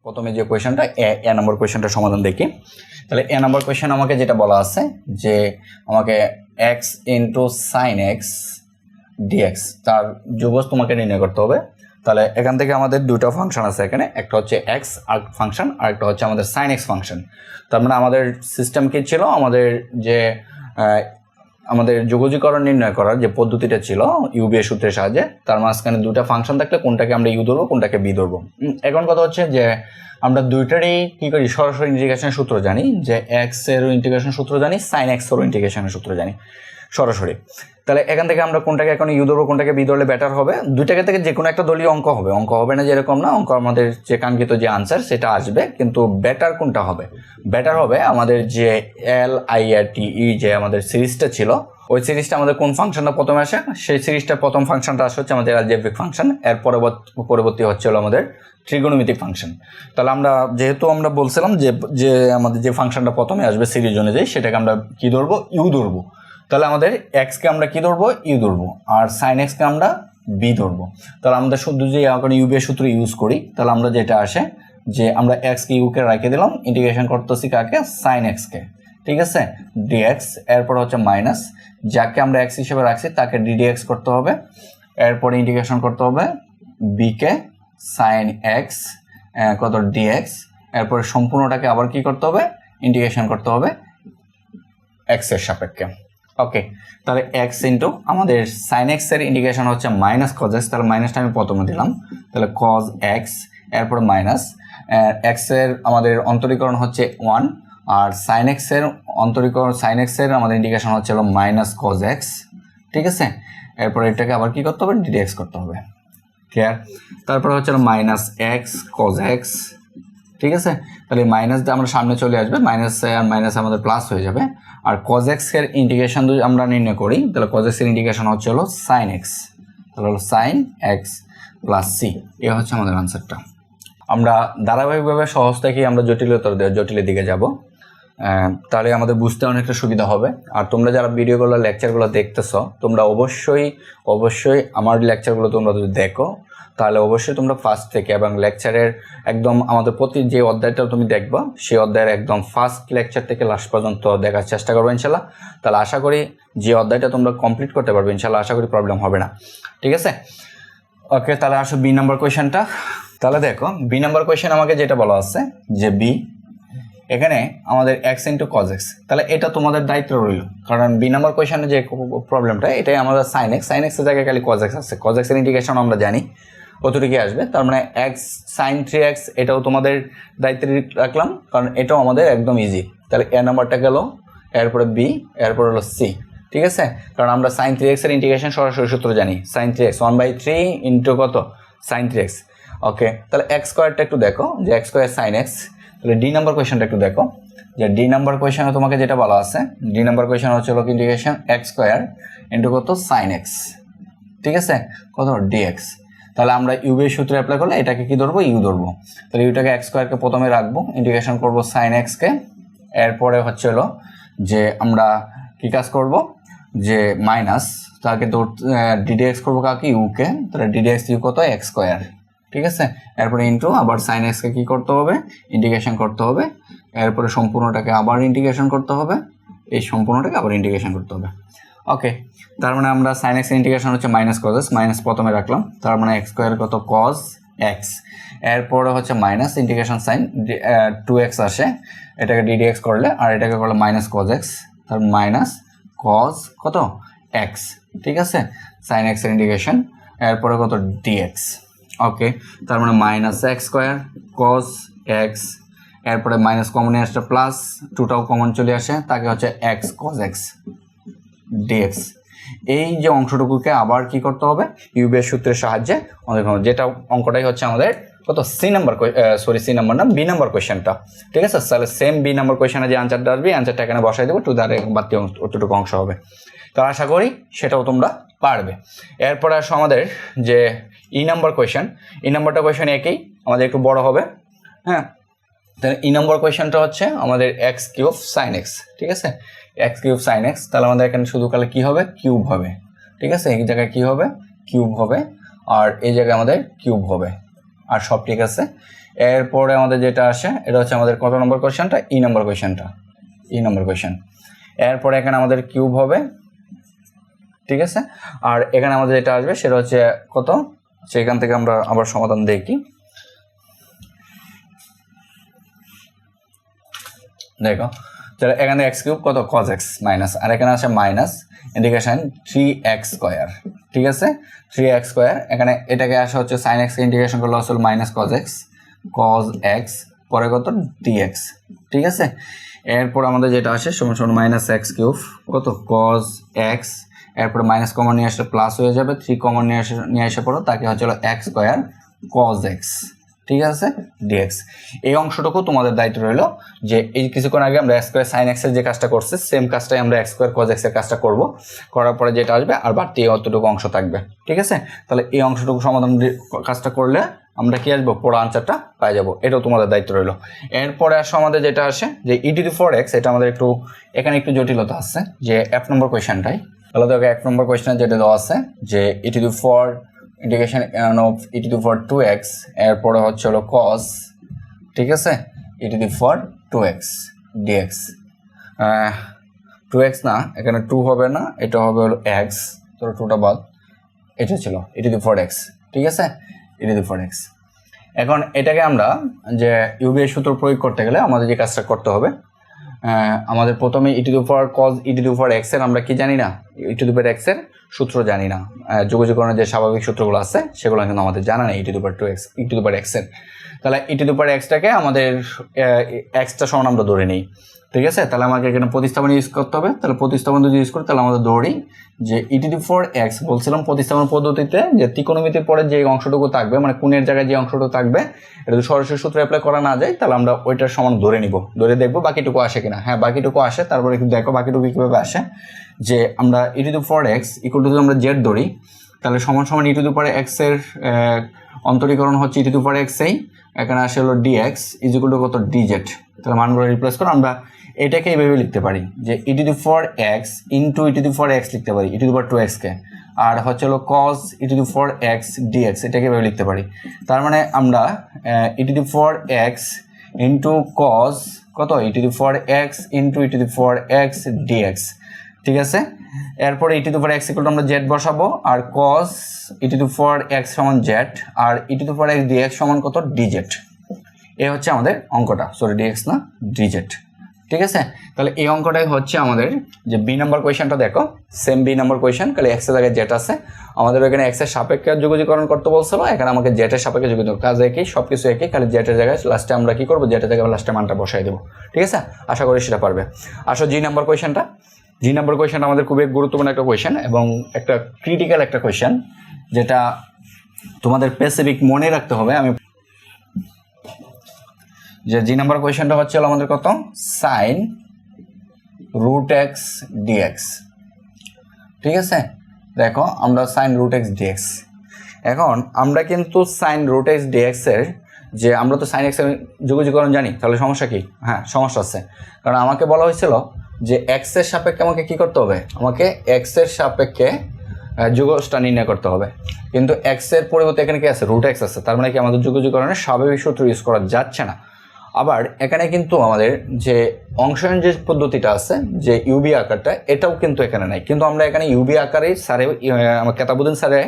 প্রথমে যে কোয়েশ্চেনটা এ নম্বর কোয়েশ্চেনটা সমাধান দেখি। তাহলে এ নম্বর কোয়েশ্চেন আমাকে যেটা বলা আছে যে আমাকে x into sine x dx তার যোগফল তোমাকে নির্ণয় করতে হবে। তাহলে এখান থেকে আমাদের দুটো ফাংশন আছে, এখানে একটা হচ্ছে এক্স আর ফাংশন আর একটা হচ্ছে আমাদের সাইন এক্স ফাংশন। তার মানে আমাদের সিস্টেম কি ছিল, আমাদের যোগজীকরণ নির্ণয় করার যে পদ্ধতিটা ছিল ইউবি এর সূত্রের সাহায্যে, তার মাঝখানে দুটা ফাংশন থাকলে কোনটাকে আমরা ইউ ধরবো কোনটাকে বি ধরবো। এখন কথা হচ্ছে যে আমরা দুইটারই কি করি, সরাসরি ইন্টিগ্রেশনের সূত্র জানি, যে এক্স এরও ইন্টিগ্রেশন সূত্র জানি, সাইন এক্স এরও ইন্টিগ্রেশনের সূত্র জানি সরাসরি। তাহলে এখান থেকে আমরা কোনটাকে এখন ইউ ধরবো কোনটাকে বি ধরলে বেটার হবে, দুইটাকে থেকে যে কোনো একটা দলীয় অঙ্ক হবে না যেরকম না, অঙ্ক আমাদের যে কাঙ্ক্ষিত যে আনসার সেটা আসবে, কিন্তু বেটার কোনটা হবে, বেটার হবে আমাদের যে LIRTE যে আমাদের সিরিজটা ছিল, ওই সিরিজটা আমাদের কোন ফাংশনটা প্রথমে আসে, সেই সিরিজটার প্রথম ফাংশনটা আসে হচ্ছে আমাদের অ্যালজেব্রিক ফাংশন, এর পরবর্তী হচ্ছে হলো আমাদের ট্রিগোনোমেট্রিক ফাংশন। তাহলে আমরা যেহেতু আমরা বলছিলাম যে আমাদের যে ফাংশনটা প্রথমে আসবে সিরিজ অনুযায়ী সেটাকে আমরা কি ধরবো, ইউ ধরবো। তাহলে আমাদের এক্সকে আমরা কি ধরবো, ইউ ধরবো, আর সাইন এক্সকে আমরা বি ধরবো। তাহলে আমরা শুধু যে এখন ইউবি এর সূত্র ইউজ করি, তাহলে আমরা যেটা আসে যে আমরা এক্সকে ইউকে রেখে দিলাম, ইন্টিগ্রেশন করতেছি কাকে, সাইন এক্সকে, ঠিক আছে, ডিএক্স, এরপর হচ্ছে মাইনাস যাকে আমরা এক্স হিসেবে রাখছি তাকে ডিডিএক্স করতে হবে, এরপরে ইন্টিগ্রেশন করতে হবে বিকে সাইন এক্স কত ডিএক্স, এরপরে সম্পূর্ণটাকে আবার কি করতে হবে, ইন্টিগ্রেশন করতে হবে এক্স এর সাপেক্ষে। ওকে, তাহলে এক্স ইন্টু আমাদের সাইন এক্স এর ইন্টিগ্রেশন হচ্ছে মাইনাস কজ এক্স, তাহলে মাইনাসটা আমি প্রথমে দিলাম, তাহলে কজ এক্স, এরপর মাইনাস এক্স এর আমাদের অন্তরীকরণ হচ্ছে 1, আর সাইন এক্স এর আমাদের ইন্টিগ্রেশন হচ্ছে হলো মাইনাস কজ এক্স, ঠিক আছে। এরপর এটাকে আবার কি করতে হবে, ডিডিএক্স করতে হবে, ক্লিয়ার। তারপরে হচ্ছে মাইনাস এক্স কজ এক্স, ঠিক আছে। তাহলে মাইনাস দিয়ে আমরা সামনে চলে আসবে, মাইনাস আর মাইনাস আমাদের প্লাস হয়ে যাবে। আর কজ এক্স এর ইন্টিগ্রেশন যদি আমরা নির্ণয় করি, তাহলে কজ এক্স এর ইন্টিগ্রেশন হচ্ছে হলো সাইন এক্স, তাহলে হলো সাইন এক্স প্লাস সি, এ হচ্ছে আমাদের আনসারটা। আমরা ধারাবাহিকভাবে সহজ থেকেই আমরা জটিলের দিকে যাব, তাহলে আমাদের বুঝতে অনেকটা সুবিধা হবে। আর তোমরা যারা ভিডিওগুলো লেকচারগুলো দেখতেছো, তোমরা অবশ্যই আমার লেকচারগুলো তোমরা যদি দেখো, তাহলে অবশ্যই তোমরা ফার্স্ট থেকে এবং লেকচারের একদম আমাদের প্রতি যে অধ্যায়টা তুমি দেখবা সেই অধ্যায়ের একদম ফার্স্ট লেকচার থেকে লাস্ট পর্যন্ত দেখার চেষ্টা করবো ইনশাল্লাহ। তাহলে আশা করি যে অধ্যায়টা তোমরা কমপ্লিট করতে পারবে ইনশাল্লাহ, আশা করি প্রবলেম হবে না, ঠিক আছে। ওকে, তাহলে আসো বি নাম্বার কোয়েশ্চেনটা। তাহলে দেখো বি নাম্বার কোয়েশ্চেন আমাকে যেটা বলা আছে যে বি, এখানে আমাদের এক্স ইন্টু কজ এক্স, তাহলে এটা তোমাদের দায়িত্ব রইল, কারণ বি নাম্বার কোয়েশ্চেনে যে প্রবলেমটা এটাই আমাদের সাইন এক্সের জায়গায় খালি কজ এক্স আছে, কজ এক্সের ইন্টিগ্রেশন আমরা জানি কতটুকু আসবে, তার মানে এক্স সাইন 3x এটাও তোমাদের দায়িত্বে রাখলাম, কারণ এটাও আমাদের একদম ইজি। তাহলে এ নাম্বারটা গেল, এরপরে বি, এরপরে হলো সি, ঠিক আছে। কারণ আমরা সাইন 3x এর ইন্টিগ্রেশন সরাসরি সূত্র জানি, সাইন 3x 1/3 ইন্টু কত সাইন 3x। ওকে, তাহলে এক্স স্কোয়ারটা একটু দেখো যে এক্স স্কোয়ার সাইন এক্স। তাহলে ডি নাম্বার কোয়েশ্চেনটা একটু দেখো, যে ডি নাম্বার কোয়েশ্চেনে তোমাকে যেটা বলা আছে, ডি নাম্বার কোয়েশ্চেন হচ্ছে হলো ইন্টিগ্রেশন এক্স স্কোয়ার ইন্টু কত সাইন এক্স, ঠিক আছে, কত ডিএক্স। তাহলে আমরা ইউবি সূত্রে অ্যাপ্লাই করলে এটাকে কি ধরবো, ইউ ধরবো। তাহলে ইউটাকে এক্স স্কোয়ারকে প্রথমে রাখবো, ইন্টিগ্রেশন করবো সাইন এক্সকে, এরপরে হচ্ছে হলো যে আমরা কি কাজ করব, যে মাইনাস তাকে ডিডিএক্স করবো কাকে, ইউকে, তাহলে ডিডিএক্স ইউ কত এক্স স্কোয়ার, ঠিক আছে। এরপরে ইন্টু আবার সাইন এক্সকে কী করতে হবে, ইন্টিগ্রেশন করতে হবে, এরপরে সম্পূর্ণটাকে আবার ইন্টিগ্রেশন করতে হবে, এই সম্পূর্ণটাকে আবার ইন্টিগ্রেশন করতে হবে। ওকে, তার মানে আমরা সাইন এক্স ইন্টিগ্রেশন হচ্ছে মাইনাস কজ এক্স, মাইনাস প্রথমে রাখলাম, তার মানে এক্স স্কোয়ার কত কজ এক্স, এরপরে হচ্ছে মাইনাস ইন্টিগ্রেশন সাইন 2x আসে, এটাকে ডিডিএক্স করলে আর এটাকে করলে মাইনাস কজ এক্স, তার মাইনাস কজ কত এক্স, ঠিক আছে, সাইন এক্স ইন্টিগ্রেশন, এরপরে কত ডিএক্স। ওকে, তার মানে minus x square cos x, এরপরে মাইনাস কমন আসছে প্লাস, টুটাও কমন চলে আসে, তাকে হচ্ছে এক্স কজ এক্স ডিএক্স। এই যে অংশটুকুকে আবার কি করতে হবে, ইউবি এর সূত্রের সাহায্যে আমাদের, যেটা অঙ্কটাই হচ্ছে আমাদের কত সি নাম্বার না বি নাম্বার কোয়েশ্চেনটা, ঠিক আছে। তাহলে সেম বি নাম্বার কোয়েশ্চেনে যে আনসারটা আসবে আনসারটা এখানে বসাই দেবো, বাড়তি অতটুকু অংশ হবে। তো আশা করি সেটাও তোমরা পারবে। এরপরে আসো আমাদের যে ই নাম্বার কোয়েশ্চেন একই, আমাদের একটু বড় হবে, হ্যাঁ। তাহলে ই নম্বর কোয়েশ্চেনটা হচ্ছে আমাদের এক্স কিউব সাইন এক্স, ঠিক আছে, এক্স কিউব সাইন এক্স। তাহলে আমাদের এখানে শুধু কালে কী হবে, কিউব হবে, ঠিক আছে, এই জায়গায় কী হবে, কিউব হবে, আর এই জায়গায় আমাদের কিউব হবে, আর সব ঠিক আছে। এরপরে আমাদের যেটা আসে এটা হচ্ছে আমাদের কত নম্বর কোয়েশ্চেনটা, ই নম্বর কোয়েশ্চেন। এরপরে এখানে আমাদের কিউব হবে, ঠিক আছে। আর এখানে আমাদের যেটা আসবে সেটা হচ্ছে কত, সেখান থেকে আমরা আবার সমাধান দেখি। দেখো তাহলে এখানে এক্স কিউব কত, কজ এক্স মাইনাস, আর এখানে আছে মাইনাস ইন্ডিকেশন 3x², ঠিক আছে। 3x², এখানে এটাকে আসা হচ্ছে সাইন এক্স ইন্ডিকেশন করলে আসলে মাইনাস কজ এক্স পরে কত ডিএক্স, ঠিক আছে। এরপর আমাদের যেটা আসে সমান সমান মাইনাস এক্স কিউব কত কজ এক্স, এরপরে মাইনাস কমন নিয়ে আসলে প্লাস হয়ে যাবে, 3 কমন নিয়ে আসে পড়ো তাকে হচ্ছে x² কজ এক্স, ঠিক আছে ডিএক্স। এই অংশটুকু তোমাদের দায়িত্ব রইলো যে এই কিছুক্ষণ আগে আমরা x² সাইন এক্সের যে কাজটা করছি সেম কাজটাই আমরা x² কজ এক্সের কাজটা করব, করার পরে যেটা আসবে আর বাড়তি অতটুকু অংশ থাকবে, ঠিক আছে। তাহলে এই অংশটুকু সমাধান কাজটা করলে আমরা কি আসবো, পুরো আনসারটা পাই যাবো, এটাও তোমাদের দায়িত্ব রইলো। এরপরে আসো আমাদের যেটা আসে যে e⁴x, এটা আমাদের একটু এখানে একটু জটিলতা আছে, যে এক নম্বর কোয়েশ্চেনটাই তাহলে দেখো এক নম্বর কোয়েশ্চেনে যেটা দেওয়া আছে যে e⁴ ইন্টিগ্রেশন অফ e⁴2x, এরপরে হচ্ছে হলো cos, ঠিক আছে, e⁴2x dx। 2x না, এখানে 2 হবে না, এটা হবে হলো x, তো 2টা বাদ, এটা ছিল e⁴x, ঠিক আছে, e⁴x। এখন এটাকে আমরা যে ইউবি এর সূত্র প্রয়োগ করতে গেলে আমাদের যে কাজটা করতে হবে, আমাদের প্রথমে cos e⁴x এর আমরা কি জানি না, e⁴x এর সূত্র জানি না, যোগজীকরণের যে স্বাভাবিক সূত্রগুলো আছে সেগুলো কিন্তু আমাদের জানা নেই e⁴x এর। তাহলে e⁴xটাকে আমাদের xটা সমান আমরা ধরে নিই, ঠিক আছে। তাহলে আমাকে এখানে প্রতিস্থাপন ইউজ করতে হবে, তাহলে প্রতিস্থাপন যদি ইউজ করি তাহলে আমাদের ধরি যে e⁴x বলছিলাম প্রতিস্থাপন পদ্ধতিতে যে ত্রিকোণমিতির পরে যে অংশটুকু থাকবে, মানে কোণের জায়গায় যে অংশটুকু থাকবে, এটা যদি সরাসরি সূত্র অ্যাপ্লাই করা না যায় তাহলে আমরা ওইটার সমান ধরে নিব, ধরে দেখবো বাকিটুকু আসে কিনা। হ্যাঁ বাকিটুকু আসে, তারপরে একটু দেখো বাকিটুকু কীভাবে আসে, যে আমরা e⁴x ইকুয়াল টু যদি আমরা জেড ধরি তাহলে সমান সমান e⁴x এর অন্তরীকরণ হচ্ছে e⁴x এই, এখানে আসে হলো dx ইজ ইকুয়াল টু কত dz। তাহলে মানগুলো রিপ্লেস করে আমরা এটাকে এইভাবে লিখতে পারি যে e⁴x ইন্টু e⁴x লিখতে পারি e⁴2x কে, আর হচ্ছে হলো cos e⁴x dx এটাকে এইভাবে লিখতে পারি। তার মানে আমরা e⁴x ইন্টু cos কত e⁴x ইন্টু e⁴x dx, ঠিক আছে। এরপরে e⁴x ইকুয়াল টু আমরা z বসাবো, আর cos e⁴x সমান z, আর e⁴x dx সমান কত dz। এই হচ্ছে আমাদের অঙ্কটা, সরি dx না dz, ঠিক আছে। তাহলে এই অঙ্কটাই হচ্ছে আমাদের যে বি নাম্বার কোয়েশ্চেনটা, দেখো সেম বি নাম্বার কোয়েশ্চেন, খালি এক্স এর জায়গায় জেড আছে, আমাদের এখানে এক্স এর সাপেক্ষে যোগজীকরণ করতে বলছিল, এখানে আমাকে জেড এর সাপেক্ষে যোগজীকরণ, কাজ একই, সব কিছু একই, খালি জেড এর জায়গায় লাস্টে আমরা কি করবো, জেড এর জায়গায় লাস্টে মানটা বসাই দেবো, ঠিক আছে। আশা করি সেটা পারবে। আসো জি নাম্বার কোয়েশ্চেনটা, জি নাম্বার কোয়েশ্চেনটা আমাদের খুবই গুরুত্বপূর্ণ একটা কোয়েশ্চেন এবং একটা ক্রিটিক্যাল একটা কোয়েশ্চেন, যেটা তোমাদের স্পেসিফিক মনে রাখতে হবে। আমি যে জি নাম্বার কোয়েশ্চেনটা হচ্ছে আমাদের কত, সাইন √x dx, ঠিক আছে। দেখো আমরা সাইন √x dx, এখন আমরা কিন্তু সাইন √x dx এর যে আমরা তো সাইন এক্স এর যোগজীকরণ জানি, তাহলে সমস্যা কি? হ্যাঁ সমস্যা আছে, কারণ আমাকে বলা হয়েছিল যে এক্স এর সাপেক্ষে আমাকে কি করতে হবে, আমাকে এক্স এর সাপেক্ষে যোগটা নির্ণয় করতে হবে, কিন্তু এক্স এর পরিবর্তে এখানে কি আছে, √x আছে, তার মানে কি আমাদের যোগজীকরণের স্বাভাবিক সূত্র ইউজ করা যাচ্ছে না। আবার এখানে কিন্তু আমাদের যে অংশায়ন যে পদ্ধতিটা আছে, যে ইউবি আকারটা, এটাও কিন্তু এখানে নাই, কিন্তু আমরা এখানে ইউবি আকারে স্যারে আমার কেতাবুদ্দিন স্যারে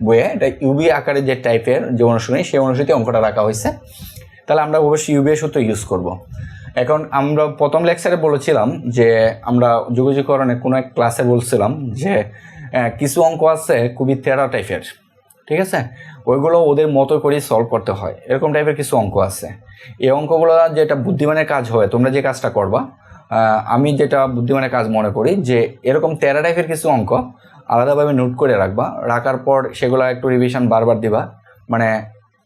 বইয়ে এটা ইউবি আকারে যে টাইপের যে অনুশীলনী, সেই অনুশীলনীতে অঙ্কটা রাখা হয়েছে। তাহলে আমরা অবশ্যই ইউবি এর সূত্র ইউজ করব। এখন আমরা প্রথম লেকচারে বলেছিলাম যে আমরা যোগজীকরণে কোনো এক ক্লাসে বলছিলাম যে কিছু অঙ্ক আছে খুবই তেরা টাইপের, ঠিক আছে, ওইগুলো ওদের মতো করেই সলভ করতে হয়, এরকম টাইপের কিছু অঙ্ক আছে। এই অঙ্কগুলো যেটা বুদ্ধিমানের কাজ হয়, তোমরা যে কাজটা করবা, আমি যেটা বুদ্ধিমানের কাজ মনে করি যে এরকম তেরা টাইপের কিছু অঙ্ক আলাদাভাবে নোট করে রাখবা, রাখার পর সেগুলো একটু রিভিশন বারবার দিবা, মানে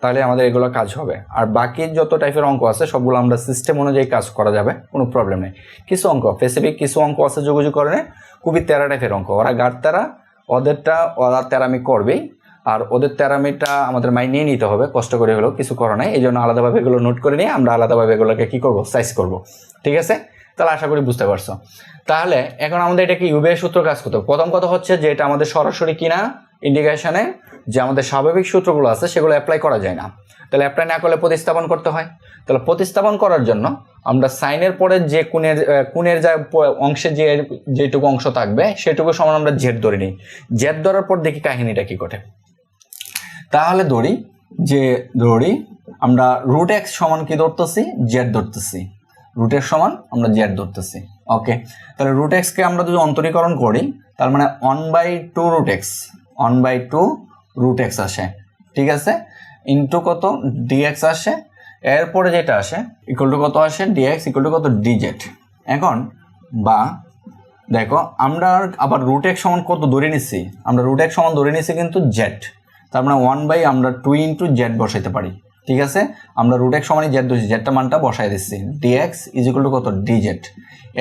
তাহলে আমাদের এগুলো কাজ হবে। আর বাকি যত টাইপের অঙ্ক আছে সবগুলো আমরা সিস্টেম অনুযায়ী কাজ করা যাবে, কোনো প্রবলেম নেই। কিছু অঙ্ক স্পেসিফিক কিছু অঙ্ক আছে যোগজীকরণে খুবই তেরা টাইপের অঙ্ক, ওরা গাঢ় তেরা, ওরা তেরামি করবেই, আর ওদের তেরামিটা আমাদের মাইনে নিতে হবে, কষ্ট করে হলেও, কিছু করা নাই, এই জন্য আলাদাভাবে এগুলো নোট করে নিয়ে আমরা আলাদাভাবে এগুলোকে কী করবো, সাইজ করব, ঠিক আছে। তাহলে আশা করি বুঝতে পারছো। তাহলে এখন আমাদের এটাকে ইউবি এর সূত্র কাজ করতে হবে। প্রথম কথা হচ্ছে যে এটা আমাদের সরাসরি কিনা ইন্টিগ্রেশনে যে আমাদের স্বাভাবিক সূত্রগুলো আছে সেগুলো অ্যাপ্লাই করা যায় না। তাহলে অ্যাপ্লাই না করলে প্রতিস্থাপন করতে হয়। তাহলে প্রতিস্থাপন করার জন্য আমরা সাইনের পরে যে কোণের যা অংশে যেটুকু অংশ থাকবে সেটুকু সমান আমরা জেড ধরে নিই। জেড ধরার পর দেখি কাহিনীটা কি ঘটে। তাহলে ধরি আমরা রুট এক্স সমান কি ধরতেছি, জেড ধরতেছি। রুট এক্স সমান আমরা জেড ধরতেছি। ওকে, তাহলে রুট এক্সকে আমরা যদি অন্তরীকরণ করি তার মানে 1/2 রুট এক্স, 1/2 রুট এক্স আসে, ঠিক আছে, ইন্টু কত ডিএক্স আসে। এরপরে যেটা আসে ইকুয়াল টু কত আসে, ডিএক্স ইকুয়াল টু কত ডিজেড। এখন বা দেখো আমরা আবার রুট এক্স সমান কত ধরে নিচ্ছি, আমরা রুট এক্স সমান ধরে নিচ্ছি কিন্তু জেড, তার মানে 1/2 ইন্টু জেড বসাইতে পারি, ঠিক আছে। আমরা রুট এক্স সমানই জেড ধরছি, জেডটা মানটা বসাই দিচ্ছি, ডিএক্স ইজ ইকুয়াল টু কত ডিজেড।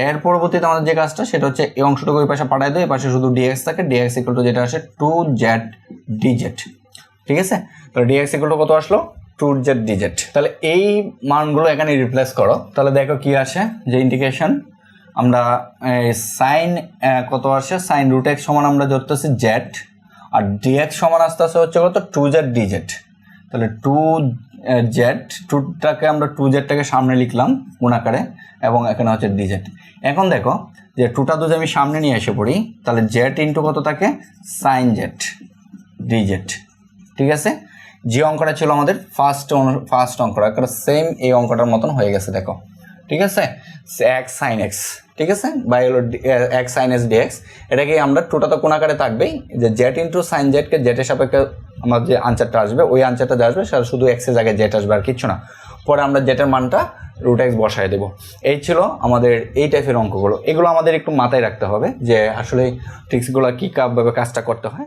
এর পরবর্তীতে আমাদের যে কাজটা সেটা হচ্ছে এই অংশটুকু ওই পাশে পাঠাই দেয়, এই পাশে শুধু ডিএক্স থাকে, ডিএক্স ইকুয়াল টু যেটা আসে 2z ডিজেড, ঠিক আছে। তাহলে ডিএক্স ইকুয়াল টু কত আসলো, 2z ডিজেড। তাহলে এই মানগুলো এখানে রিপ্লেস করো, তাহলে দেখো কি আসে, যে ইন্টিগ্রেশন আমরা সাইন কত আসে, সাইন রুট এক্স সমান আমরা ধরতেছি জেড, আর ডিএক্স সমান আস্তে আস্তে হচ্ছে কত 2z ডিজেড। তাহলে 2z, 2টাকে আমরা 2zটাকে সামনে লিখলাম গুণ আকারে, এবং এখানে হচ্ছে ডিজেড। এখন দেখো যে 2টা যদি আমি সামনে নিয়ে এসে পড়ি তাহলে জেড ইন্টু কত থাকে, সাইন জেড ডিজেড, ঠিক আছে। যে অঙ্কটা ছিল আমাদের ফার্স্ট অঙ্কটা সেম এই অঙ্কটার মতন হয়ে গেছে দেখো, ঠিক আছে, এক্স সাইন এক্স, ঠিক আছে, বাই হলো এক্স সাইন এক্স ডিএক্স। এটাকে আমরা 2টা তো কোন আকারে থাকবেই, যে জেড ইন্টু সাইন জেডকে জেডের সাপেক্ষে আমার যে আনসারটা আসবে ওই আনসারটা যে আসবে সেটা শুধু এক্সের জায়গায় জেড আসবে আর কিচ্ছু না। পরে আমরা জেটের মানটা রুট এক্স বসায় দেবো। এই ছিল আমাদের এই টাইপের অঙ্কগুলো। এগুলো আমাদের একটু মাথায় রাখতে হবে যে আসলে ট্রিক্সগুলো কী ভাবে কাজটা করতে হয়।